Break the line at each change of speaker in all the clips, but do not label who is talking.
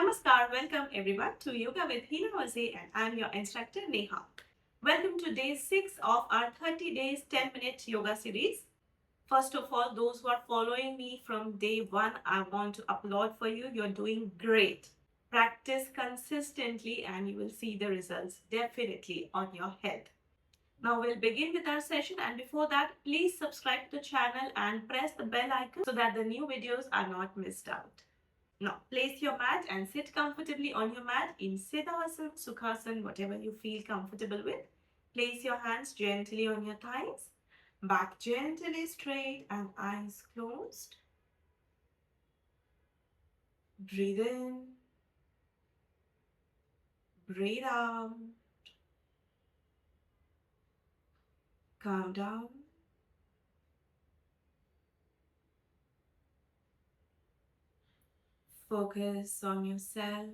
Namaskar, welcome everyone to Yoga with Heena Vaze and I'm your instructor Neha. Welcome to day 6 of our 30 days 10-minute yoga series. First of all, those who are following me from day 1, I want to applaud for you. You're doing great. Practice consistently and you will see the results definitely on your head. Now we'll begin with our session, and before that, please subscribe to the channel and press the bell icon so that the new videos are not missed out. Now, place your mat and sit comfortably on your mat in Siddhasana, Sukhasana, whatever you feel comfortable with. Place your hands gently on your thighs, back gently straight and eyes closed. Breathe in, breathe out, calm down. Focus on yourself,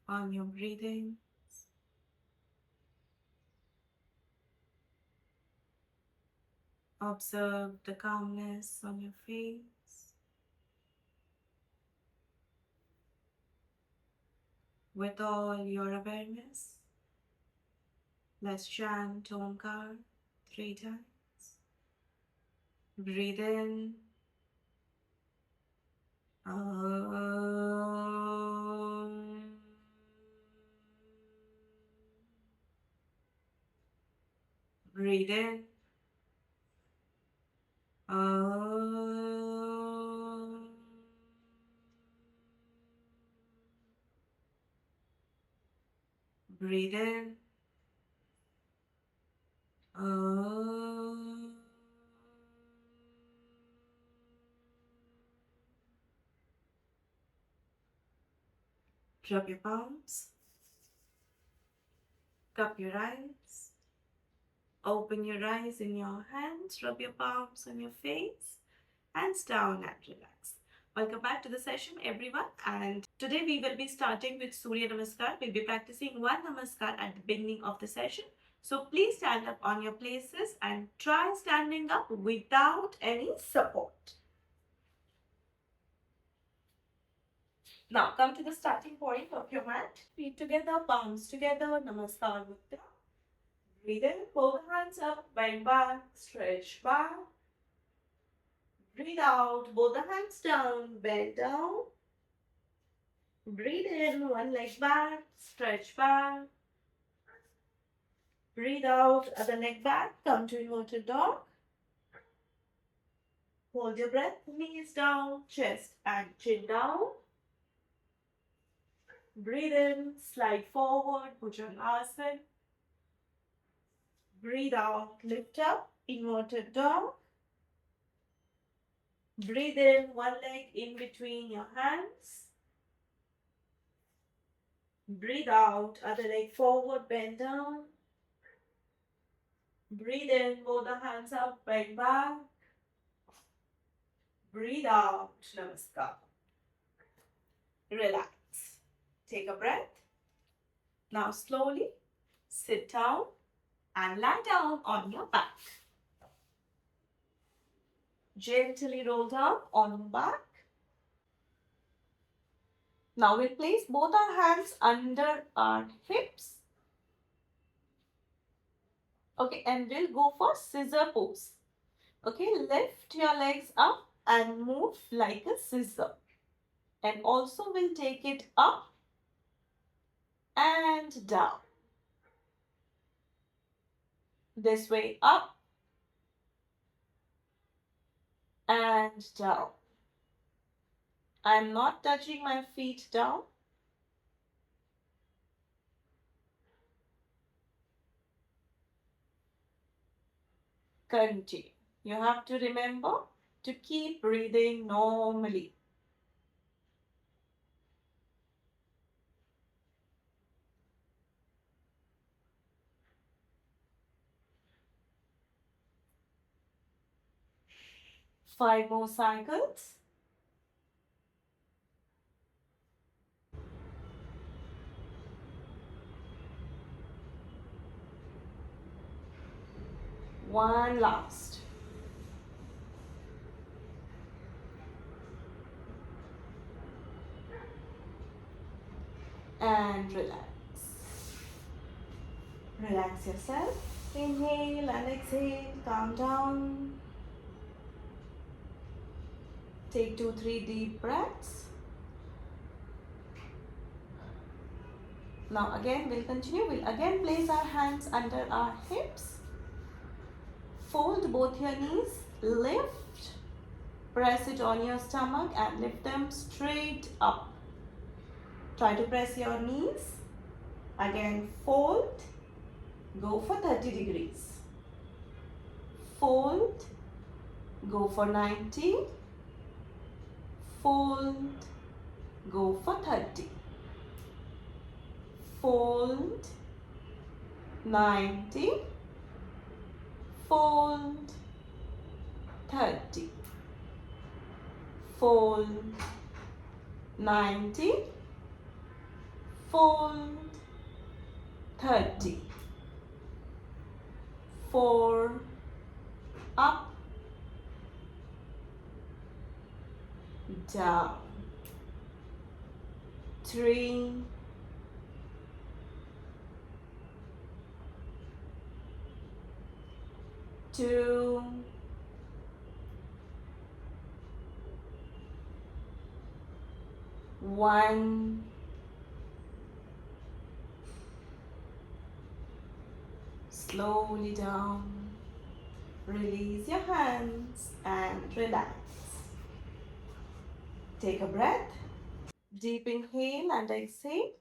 on your breathing. Observe the calmness on your face. With all your awareness, let's chant Omkar 3 times. Breathe in. Breathe in. Breathe in. Drop your palms. Cup your eyes. Open your eyes in your hands. Rub your palms on your face. Hands down and relax. Welcome back to the session, everyone. And today we will be starting with Surya Namaskar. We'll be practicing one Namaskar at the beginning of the session. So please stand up on your places and try standing up without any support. Now come to the starting point of your mat. Feet together, palms together, Namaskar Mudra. Breathe in, pull the hands up, bend back, stretch back. Breathe out, both the hands down, bend down. Breathe in, one leg back, stretch back. Breathe out, other leg back, come to inverted dog. Hold your breath, knees down, chest and chin down. Breathe in, slide forward, Bhujangasana. Breathe out, lift up, inverted dog. Breathe in, one leg in between your hands. Breathe out, other leg forward, bend down. Breathe in, both the hands up, bend back. Breathe out, Namaskar. Relax. Take a breath. Now slowly sit down and lie down on your back. Gently roll down on your back. Now we'll place both our hands under our hips. Okay, and we'll go for scissor pose. Okay, lift your legs up and move like a scissor. And also we'll take it up and down. This way up and down. I'm not touching my feet down. Continue. You have to remember to keep breathing normally. Five more cycles. One last. and relax. Relax yourself. Inhale and exhale. Calm down. Take 2-3 deep breaths. Now again we'll continue. We'll again place our hands under our hips. Fold both your knees. Lift. Press it on your stomach and lift them straight up. Try to press your knees. Again fold. Go for 30 degrees. Fold. Go for 90. Fold. Go for 30. Fold. 90. Fold. 30. Fold. 90. Fold. 30. 4. Up. Down. 3. 2. 1. Slowly down. Release your hands and relax. Take a breath. Deep inhale and exhale.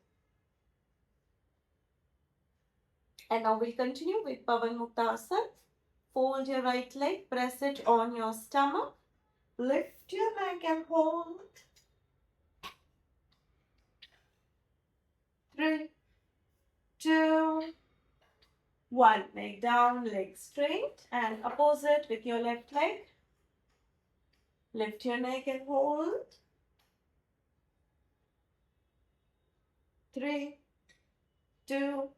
And now we'll continue with Pavan Muktasana. Fold your right leg, press it on your stomach. Lift your neck and hold. 3, 2, 1. Leg down, leg straight, and opposite with your left leg. Lift your neck and hold. 3, 2,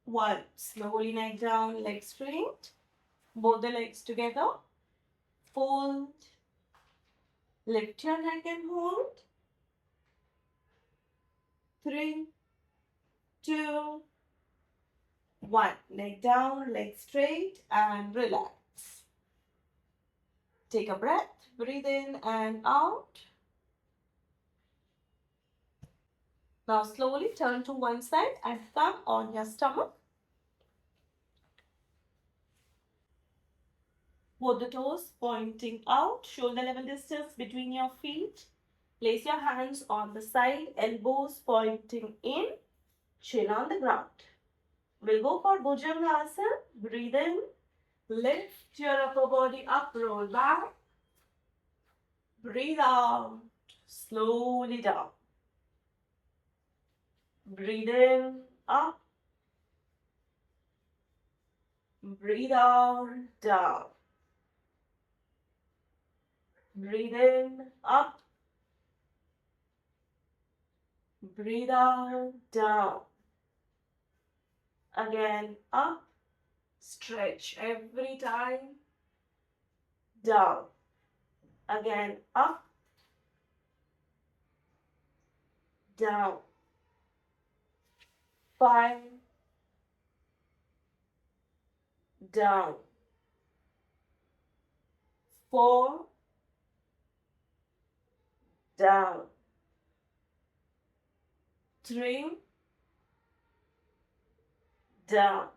1. Slowly neck down, leg straight. Both the legs together. Fold. Lift your neck and hold. 3, 2, 1. Neck down, leg straight, and relax. Take a breath. Breathe in and out. Now slowly turn to one side and come on your stomach. Both the toes pointing out, shoulder level distance between your feet. Place your hands on the side, elbows pointing in, chin on the ground. We'll go for Bhujangasana. Breathe in, lift your upper body up, roll back. Breathe out, slowly down. Breathe in, up. Breathe out, down. Breathe in, up. Breathe out, down. Again, up. Stretch every time. Down. Again, up. Down. 5. Down. 4. Down. 3. Down.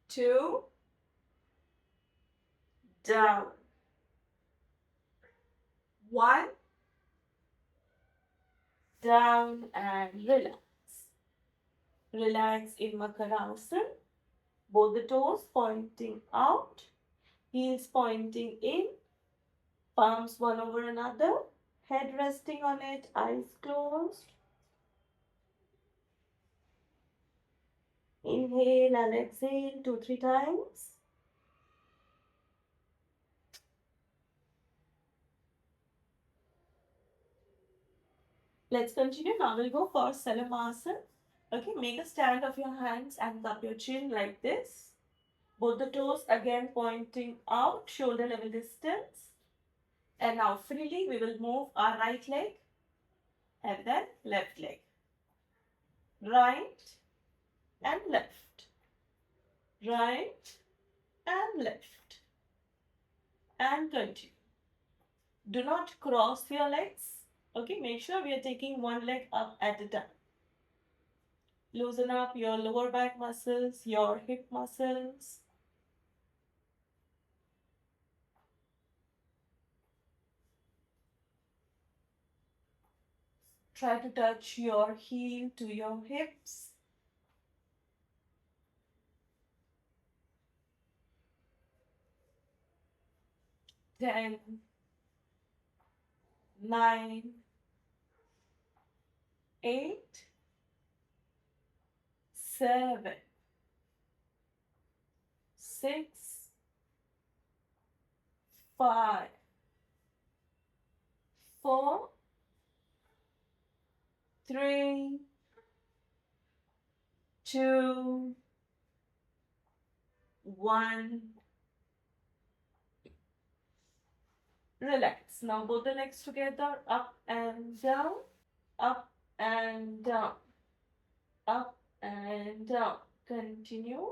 2. Down. 1. Down and relax. Relax in Makarasana. Both the toes pointing out, heels pointing in, palms one over another, head resting on it, eyes closed. Inhale and exhale 2-3 times. Let's continue. Now we'll go for Salamasana. Okay, make a stand of your hands and cup your chin like this. Both the toes again pointing out, shoulder level distance. And now freely we will move our right leg. and then left leg. Right and left. Right and left. And continue. Do not cross your legs. Okay, make sure we are taking one leg up at a time. Loosen up your lower back muscles, your hip muscles. Try to touch your heel to your hips. 10, 9, 8, 7, 6, 5, 4, 3, 2, 1. Relax. Now both the legs together, up and down, up and down, up and down. Continue.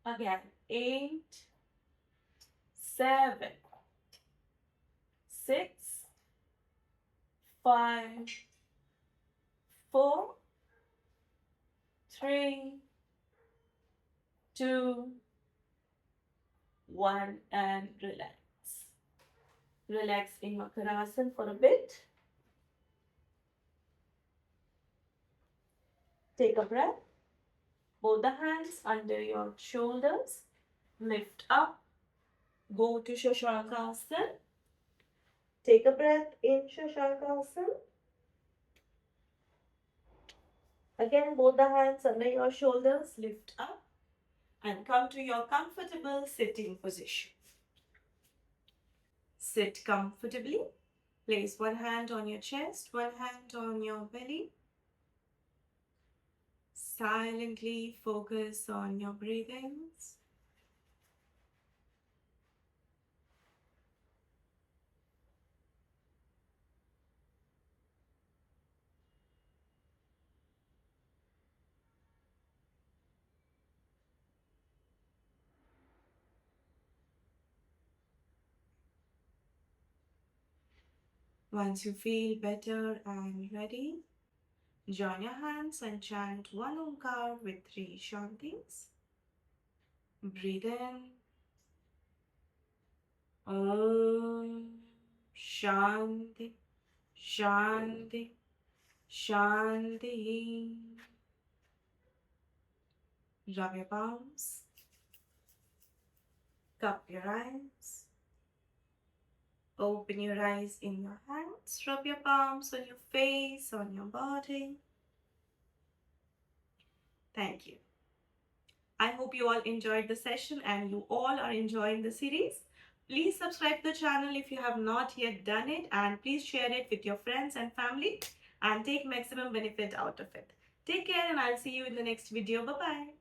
Again, 8, 7, 6, 5, 4, 3, 2, 1, and relax. Relax in Makarasana for a bit. Take a breath. Both the hands under your shoulders. Lift up. Go to Shashankasana. Take a breath in Shashankasana. Again, both the hands under your shoulders. Lift up and come to your comfortable sitting position. Sit comfortably. Place one hand on your chest, one hand on your belly. Silently focus on your breathings. Once you feel better and ready, join your hands and chant one Omkar with 3 Shantis. Breathe in. Om Shanti Shanti Shanti. Rub your palms. Cup your eyes. Open your eyes in your hands. Rub your palms on your face, on your body. Thank you. I hope you all enjoyed the session and you all are enjoying the series. Please subscribe to the channel if you have not yet done it, and please share it with your friends and family and take maximum benefit out of it. Take care and I'll see you in the next video. Bye-bye.